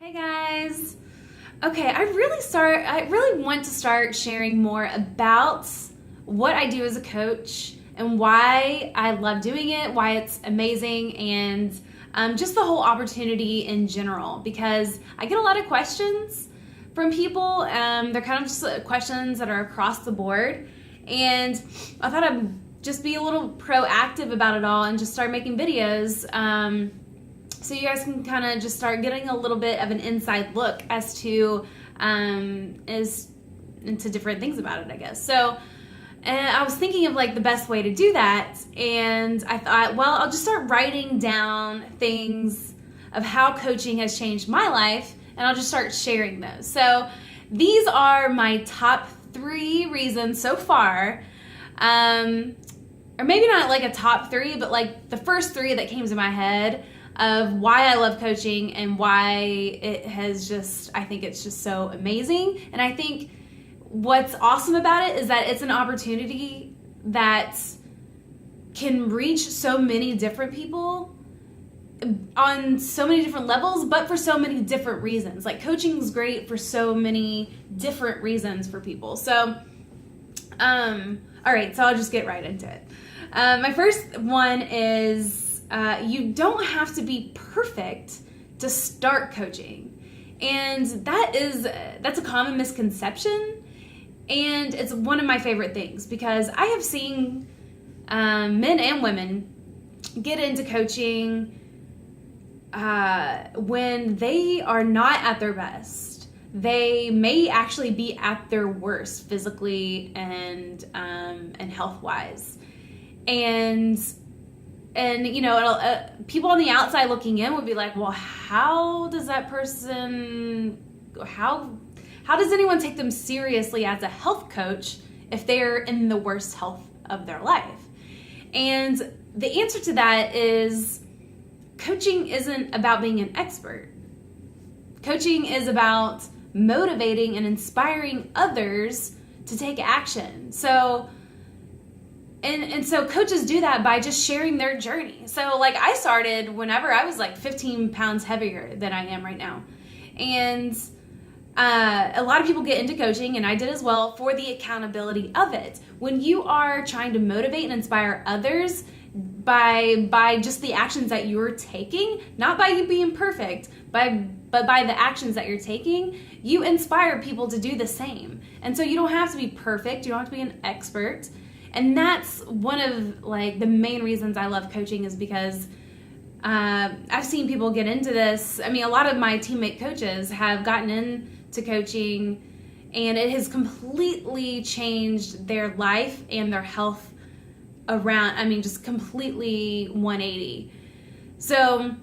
Hey guys. Okay, I really want to start sharing more about what I do as a coach and why I love doing it, why it's amazing, and just the whole opportunity in general, because I get a lot of questions from people. They're kind of just questions that are across the board, and I thought I'd just be a little proactive about it all and just start making videos so you guys can kind of just start getting a little bit of an inside look as to into different things about it, I guess. So and I was thinking of like the best way to do that, and I thought, well, I'll just start writing down things of how coaching has changed my life, and I'll just start sharing those. So these are my top 3 reasons so far, or maybe not like a top 3, but like the first 3 that came to my head of why I love coaching and why it has just, I think it's just so amazing. And I think what's awesome about it is that it's an opportunity that can reach so many different people on so many different levels, but for so many different reasons. Like coaching is great for so many different reasons for people. So, all right, so I'll just get right into it. My first one is you don't have to be perfect to start coaching. And that's a common misconception. And it's one of my favorite things because I have seen men and women get into coaching when they are not at their best. They may actually be at their worst physically and health-wise. And you know, people on the outside looking in would be like, well, how does that person, how does anyone take them seriously as a health coach if they're in the worst health of their life? And the answer to that is coaching isn't about being an expert. Coaching is about motivating and inspiring others to take action. So coaches do that by just sharing their journey. So like I started whenever I was like 15 pounds heavier than I am right now. And a lot of people get into coaching, and I did as well, for the accountability of it. When you are trying to motivate and inspire others by just the actions that you're taking, not by you being perfect, but by the actions that you're taking, you inspire people to do the same. And so you don't have to be perfect. You don't have to be an expert. And that's one of like the main reasons I love coaching, is because I've seen people get into this. I mean, a lot of my teammate coaches have gotten into coaching, and it has completely changed their life and their health around. I mean, just completely 180. So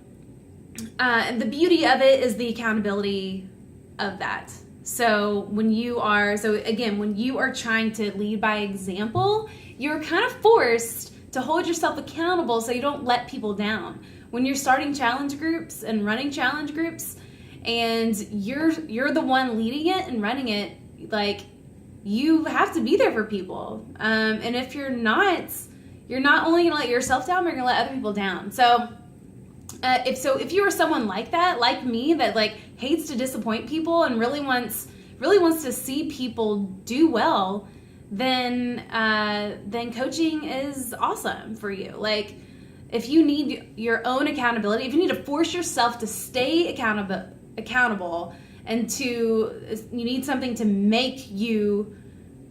the beauty of it is the accountability of that. So when you are trying to lead by example, you're kind of forced to hold yourself accountable so you don't let people down. When you're starting challenge groups and running challenge groups, and you're the one leading it and running it, like you have to be there for people. And if you're not only gonna let yourself down, you're gonna let other people down. So if you are someone like that, like me, that like hates to disappoint people and really wants to see people do well, then coaching is awesome for you. Like if you need your own accountability, if you need to force yourself to stay accountable and you need something to make you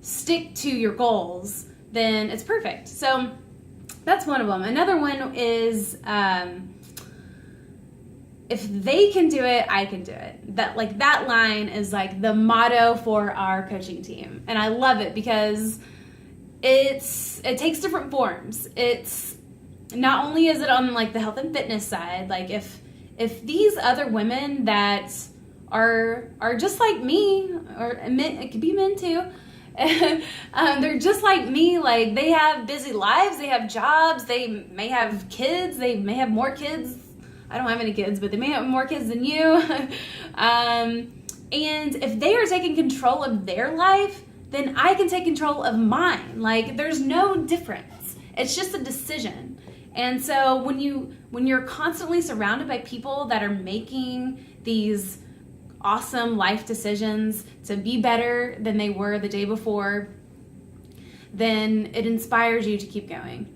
stick to your goals, then it's perfect. So that's one of them. Another one is if they can do it, I can do it. That line is like the motto for our coaching team. And I love it because it takes different forms. It's not only is it on like the health and fitness side, like if these other women that are just like me, or men, it could be men too, they're just like me, like they have busy lives, they have jobs, they may have kids, they may have more kids. I don't have any kids, but they may have more kids than you. And if they are taking control of their life, then I can take control of mine. Like there's no difference. It's just a decision. And so when you're constantly surrounded by people that are making these awesome life decisions to be better than they were the day before, then it inspires you to keep going.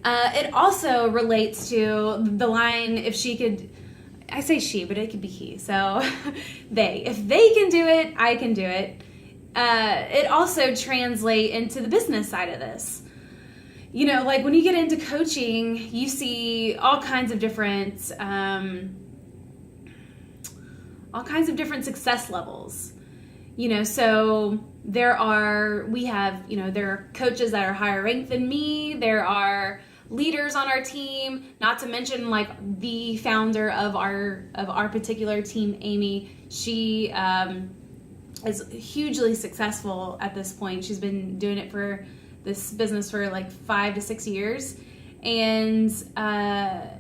It also relates to the line, if she could, I say she, but it could be he. So they, if they can do it, I can do it. It also translates into the business side of this. You know, like when you get into coaching, you see all kinds of different success levels. You know, so there are coaches that are higher ranked than me. There are leaders on our team, not to mention like the founder of our particular team, Amy. She is hugely successful at this point. She's been doing it for this business for like 5 to 6 years. And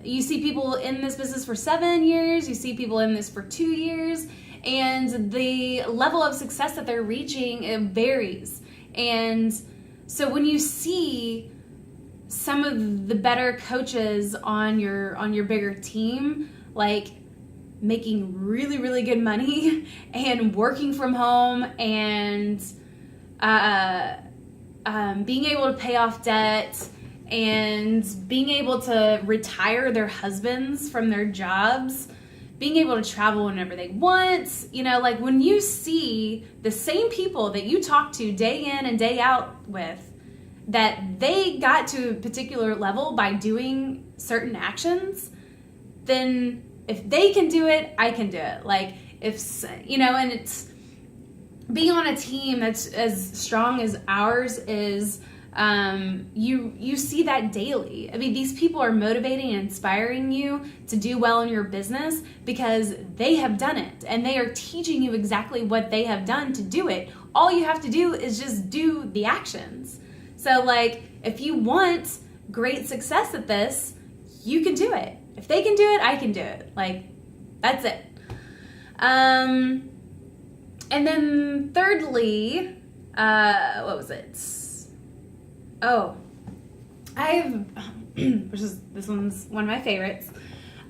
you see people in this business for 7 years, you see people in this for 2 years, and the level of success that they're reaching, it varies. And so when you see some of the better coaches on your bigger team, like making really, really good money and working from home and being able to pay off debt and being able to retire their husbands from their jobs, being able to travel whenever they want, you know, like when you see the same people that you talk to day in and day out with, that they got to a particular level by doing certain actions, then if they can do it, I can do it. Like if, you know, and it's being on a team that's as strong as ours is, you see that daily. I mean, these people are motivating and inspiring you to do well in your business because they have done it and they are teaching you exactly what they have done to do it. All you have to do is just do the actions. So like, if you want great success at this, you can do it. If they can do it, I can do it. Like, that's it. And then thirdly, what was it? Oh, this one's one of my favorites.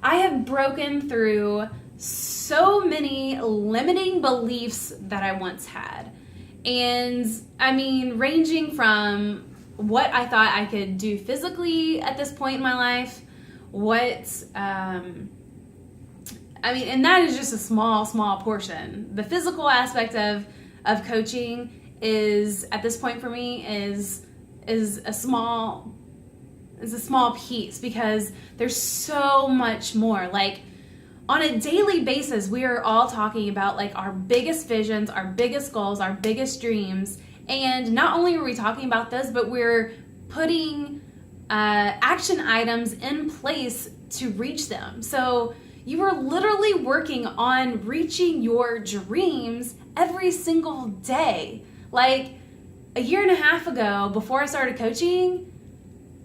I have broken through so many limiting beliefs that I once had. And I mean, ranging from what I thought I could do physically at this point in my life, and that is just a small portion. The physical aspect of coaching is, at this point for me, is a small piece, because there's so much more. Like, on a daily basis, we are all talking about like our biggest visions, our biggest goals, our biggest dreams. And not only are we talking about this, but we're putting action items in place to reach them. So you are literally working on reaching your dreams every single day. Like, a year and a half ago, before I started coaching,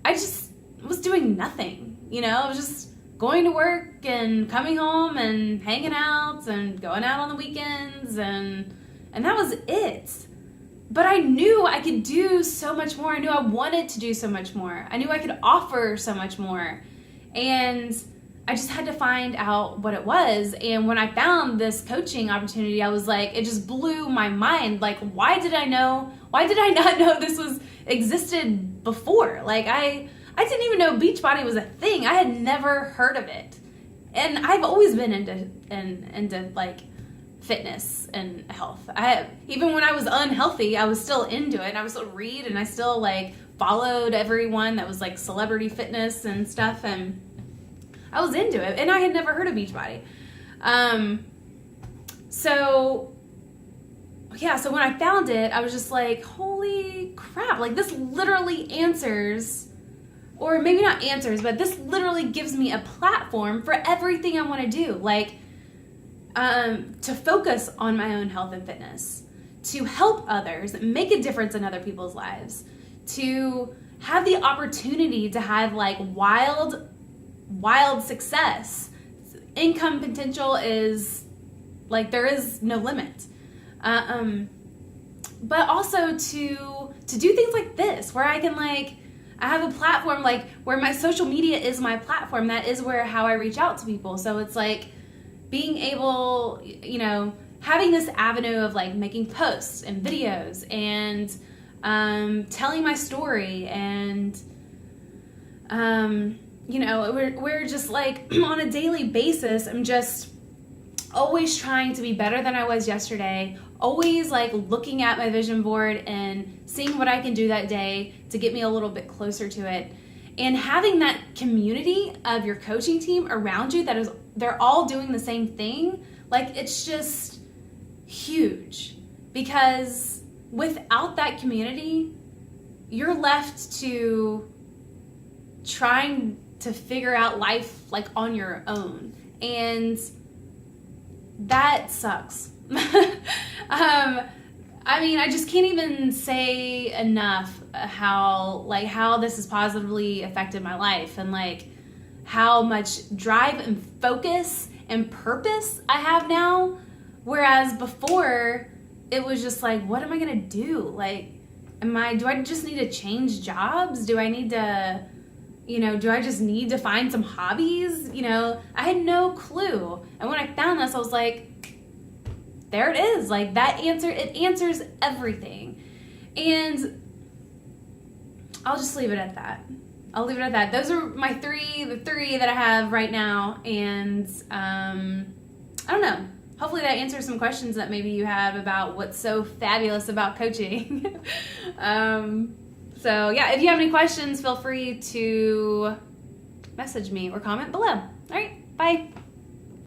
I just was doing nothing. You know, I was just going to work and coming home and hanging out and going out on the weekends, and that was it. But I knew I could do so much more. I knew I wanted to do so much more. I knew I could offer so much more. And I just had to find out what it was. And when I found this coaching opportunity, I was like, it just blew my mind. Like, why did I not know this existed before? Like, I didn't even know Beachbody was a thing. I had never heard of it. And I've always been into like fitness and health. Even when I was unhealthy, I was still into it. And I would still read, and I still like followed everyone that was like celebrity fitness and stuff, and I was into it. And I had never heard of Beachbody. So when I found it, I was just like, holy crap, like this literally answers, or maybe not answers, but this literally gives me a platform for everything I want to do. Like, to focus on my own health and fitness, to help others, make a difference in other people's lives, to have the opportunity to have like wild success. Income potential is like, there is no limit. But also to do things like this, where I can like, I have a platform, like where my social media is my platform. That is how I reach out to people. So it's like, being able, having this avenue of like making posts and videos and telling my story, and we're just like on a daily basis, I'm just always trying to be better than I was yesterday, always like looking at my vision board and seeing what I can do that day to get me a little bit closer to it. And having that community of your coaching team around you they're all doing the same thing, like it's just huge. Because without that community, you're left to trying to figure out life like on your own, and that sucks. I just can't even say enough how this has positively affected my life, and like how much drive and focus and purpose I have now. Whereas before it was just like, what am I gonna do? Like, do I just need to change jobs? Do I need to, do I just need to find some hobbies? I had no clue. And when I found this, I was like, there it is. Like it answers everything. And I'll just leave it at that. Those are the three that I have right now. And I don't know. Hopefully that answers some questions that maybe you have about what's so fabulous about coaching. So yeah, if you have any questions, feel free to message me or comment below. All right, bye.